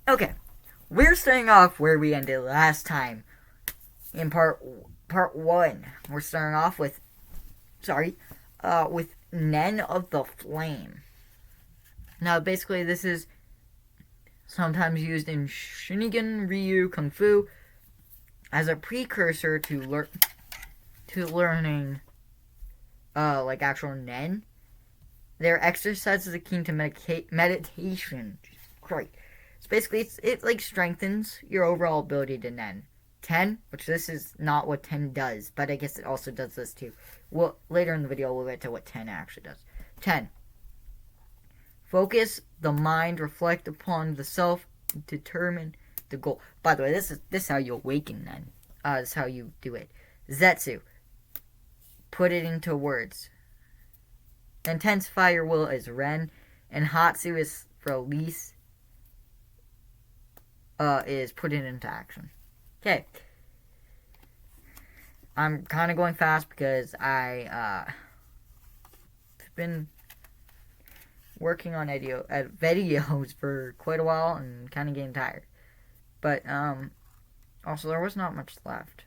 Okay, we're starting off where we ended last time in part one. We're starting off with with Nen of the Flame. Now, basically, this is sometimes used in Shinigami Ryu Kung Fu as a precursor to learning like actual Nen. Their exercises akin to meditation. Great. So basically, it like strengthens your overall ability to Nen. 10, which this is not what 10 does, but I guess it also does this too. Well, later in the video, we'll get to what 10 actually does. 10. Focus the mind, reflect upon the self, determine the goal. By the way, this is how you awaken Nen. This is how you do it. Zetsu. Put it into words. Intensify your will is Ren, and Hatsu is release. Is put it into action. Okay. I'm kind of going fast because I been working on videos for quite a while and kind of getting tired. But also there was not much left.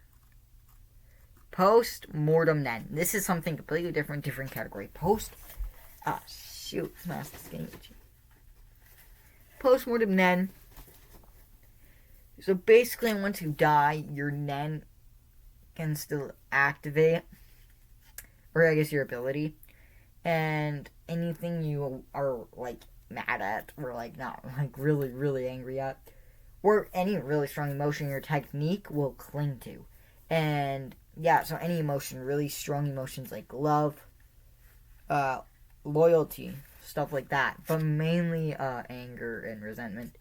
Post-mortem Nen. This is something completely different category. Smash this game. Post-mortem Nen. So basically, once you die, your Nen can still activate, or I guess your ability, and anything you are like mad at, or like not like really, really angry at, or any really strong emotion your technique will cling to. And yeah, so any emotion, really strong emotions like love, loyalty, stuff like that, but mainly anger and resentment.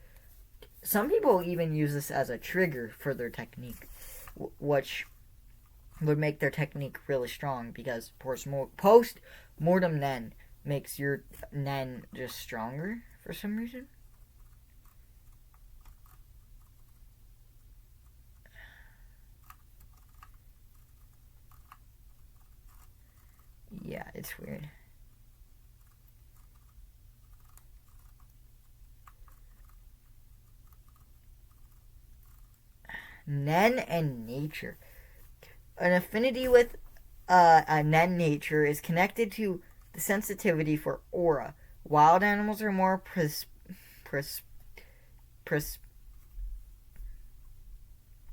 Some people even use this as a trigger for their technique, which would make their technique really strong, because post-mortem Nen makes your Nen just stronger for some reason. Yeah, it's weird. Nen and nature. An affinity with a Nen nature is connected to the sensitivity for aura. Wild animals are more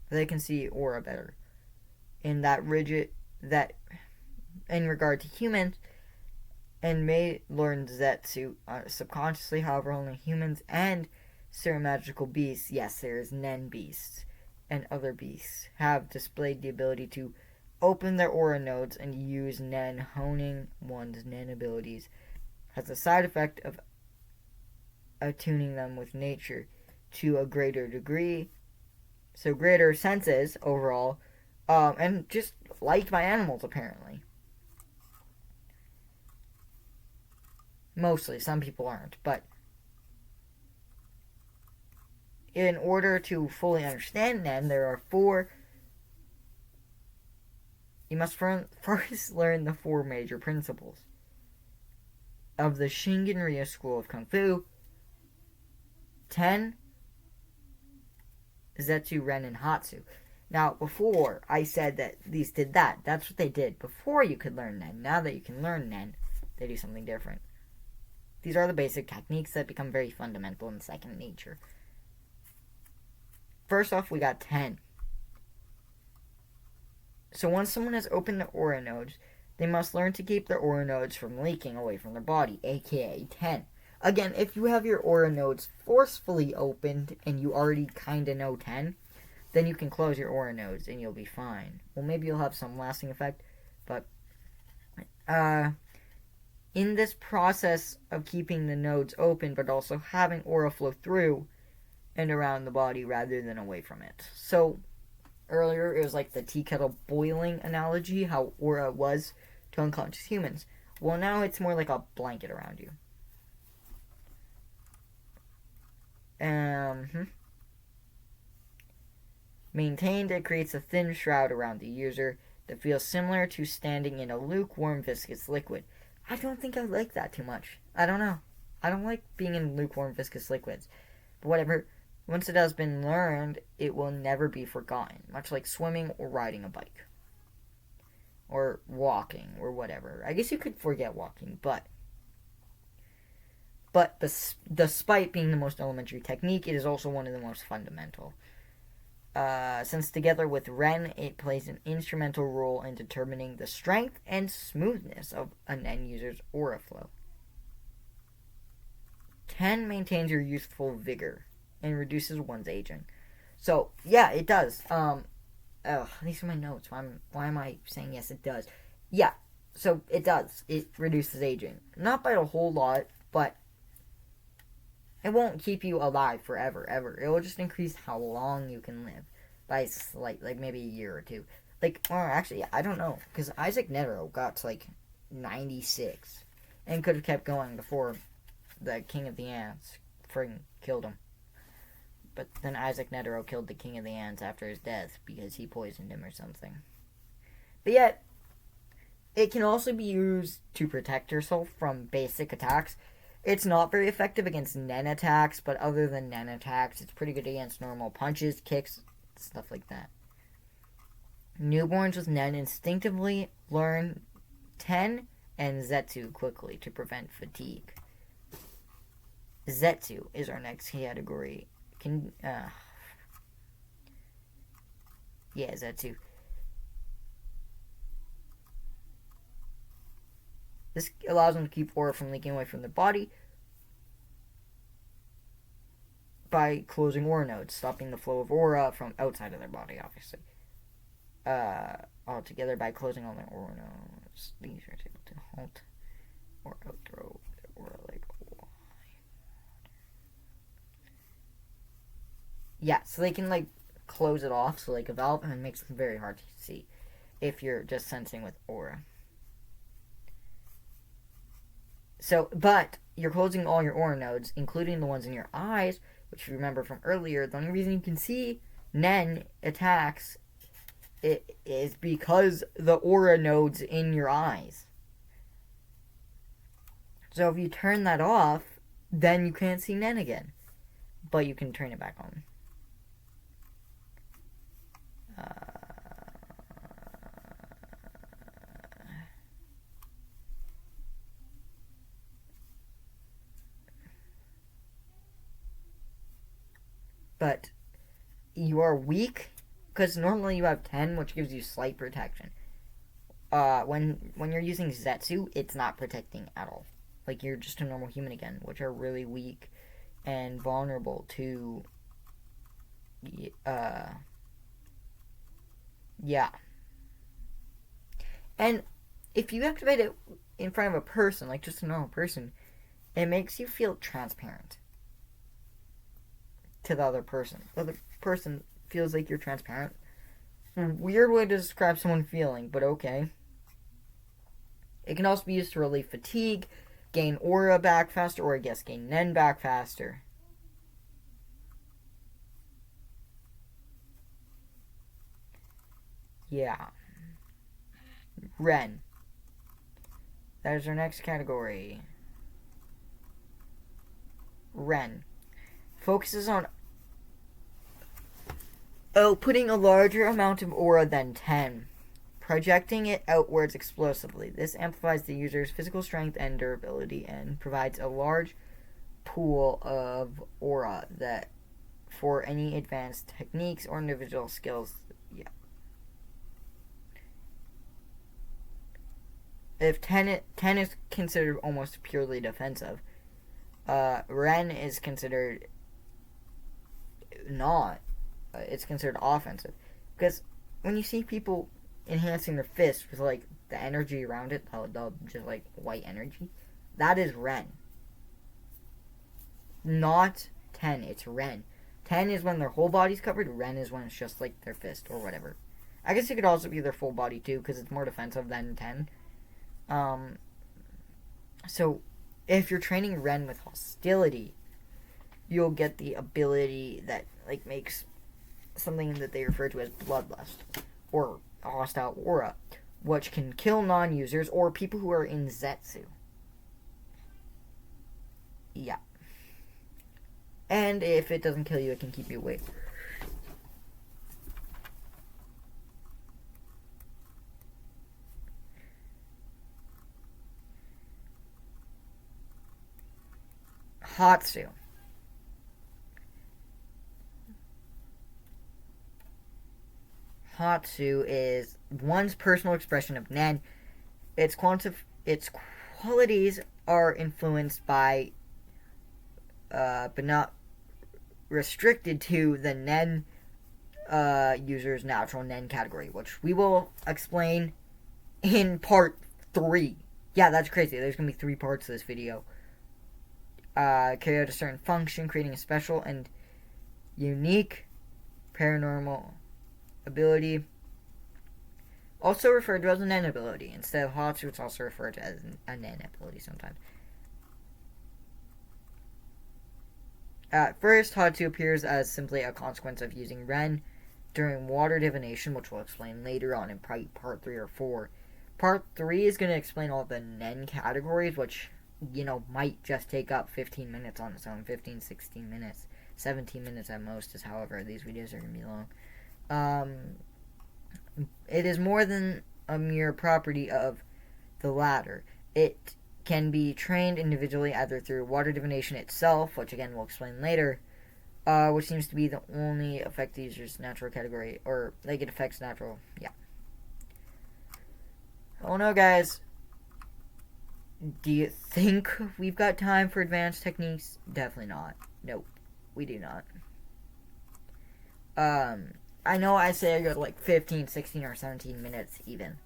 they can see aura better. In regard to humans, and may learn Zetsu subconsciously. However, only humans and certain magical beasts, yes, there is Nen beasts, and other beasts have displayed the ability to open their aura nodes and use Nen. Honing one's Nen abilities has the side effect of attuning them with nature to a greater degree, so greater senses overall, and just liked by animals apparently. Mostly, some people aren't, but in order to fully understand Nen, there are four. You must first learn the four major principles of the Shingon-ryu school of Kung Fu. 10. Zetsu, Ren, and Hatsu. Now, before I said that these did that, that's what they did before you could learn Nen. Now that you can learn Nen, they do something different. These are the basic techniques that become very fundamental in second nature. First off, we got 10. So once someone has opened the aura nodes, they must learn to keep their aura nodes from leaking away from their body, aka 10. Again, if you have your aura nodes forcefully opened and you already kinda know 10, then you can close your aura nodes and you'll be fine. Well, maybe you'll have some lasting effect, but in this process of keeping the nodes open but also having aura flow through and around the body rather than away from it. So earlier it was like the tea kettle boiling analogy, how aura was to unconscious humans. Well, now it's more like a blanket around you. Maintained, it creates a thin shroud around the user that feels similar to standing in a lukewarm viscous liquid. I don't think I like that too much. I don't know. I don't like being in lukewarm viscous liquids. But whatever. Once it has been learned, it will never be forgotten, much like swimming or riding a bike. Or walking, or whatever. I guess you could forget walking, but despite being the most elementary technique, it is also one of the most fundamental. Since together with Ren, it plays an instrumental role in determining the strength and smoothness of an end user's aura flow. Ten maintains your youthful vigor and reduces one's aging. So, yeah, it does. These are my notes. Why am I saying yes, it does? Yeah, so it does. It reduces aging. Not by a whole lot, but it won't keep you alive forever, ever. It will just increase how long you can live by like maybe a year or two. Like, or actually, I don't know, because Isaac Netero got to like 96 and could have kept going before the King of the Ants friggin' killed him. But then Isaac Netero killed the King of the Ants after his death because he poisoned him or something. But yet, it can also be used to protect yourself from basic attacks. It's not very effective against Nen attacks, but other than Nen attacks, it's pretty good against normal punches, kicks, stuff like that. Newborns with Nen instinctively learn Ten and Zetsu quickly to prevent fatigue. Zetsu is our next category. Zetsu. This allows them to keep aura from leaking away from their body by closing aura nodes, stopping the flow of aura from outside of their body, obviously. Altogether, by closing all their aura nodes, these are able to halt or outthrow their aura like a wall. Yeah, so they can, like, close it off, so like a valve, and it makes it very hard to see if you're just sensing with aura. So, but you're closing all your aura nodes, including the ones in your eyes, which if you remember from earlier, the only reason you can see Nen attacks it is because the aura nodes in your eyes. So if you turn that off, then you can't see Nen again. But you can turn it back on. But you are weak because normally you have 10, which gives you slight protection. When you're using Zetsu, it's not protecting at all. Like, you're just a normal human again, which are really weak and vulnerable to yeah. And if you activate it in front of a person, like just a normal person, it makes you feel transparent to the other person. The other person feels like you're transparent. Weird way to describe someone feeling, but okay. It can also be used to relieve fatigue, gain aura back faster, or I guess gain Nen back faster. Yeah. Ren. That is our next category. Ren. Focuses on outputting a larger amount of aura than 10, projecting it outwards explosively. This amplifies the user's physical strength and durability and provides a large pool of aura that for any advanced techniques or individual skills. Yeah. If 10 is considered almost purely defensive, Ren is considered not. It's considered offensive. Because when you see people enhancing their fist with, like, the energy around it, the just, like, white energy, that is Ren. Not 10, it's Ren. 10 is when their whole body's covered, Ren is when it's just, like, their fist or whatever. I guess it could also be their full body, too, because it's more defensive than 10. So, if you're training Ren with hostility, you'll get the ability that, like, makes something that they refer to as bloodlust, or a hostile aura, which can kill non-users or people who are in Zetsu. Yeah. And if it doesn't kill you, it can keep you awake. Hatsu. Hatsu is one's personal expression of Nen. Its qualities are influenced by, but not restricted to, the Nen user's natural Nen category, which we will explain in part 3. Yeah, that's crazy. There's going to be 3 parts to this video. Carry out a certain function, creating a special and unique paranormal ability. Also referred to as a Nen ability. Instead of Hatsu, it's also referred to as a Nen ability sometimes. At first, Hatsu appears as simply a consequence of using Ren during water divination, which we'll explain later on in part 3 or 4. Part 3 is going to explain all the Nen categories, which, might just take up 15 minutes on its own. 15, 16 minutes. 17 minutes at most is however these videos are going to be long. It is more than a mere property of the latter. It can be trained individually either through water divination itself, which again we'll explain later, which seems to be the only affect the user's natural category, or it affects natural, yeah. Oh no, guys. Do you think we've got time for advanced techniques? Definitely not. Nope, we do not. I know I say I go to 15, 16, or 17 minutes even.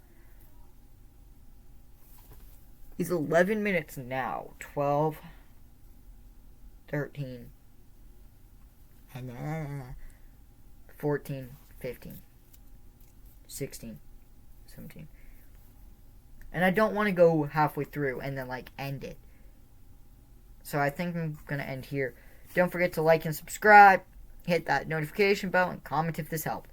He's 11 minutes now. 12, 13, and 14, 15, 16, 17. And I don't want to go halfway through and then end it. So I think I'm going to end here. Don't forget to like and subscribe. Hit that notification bell and comment if this helped.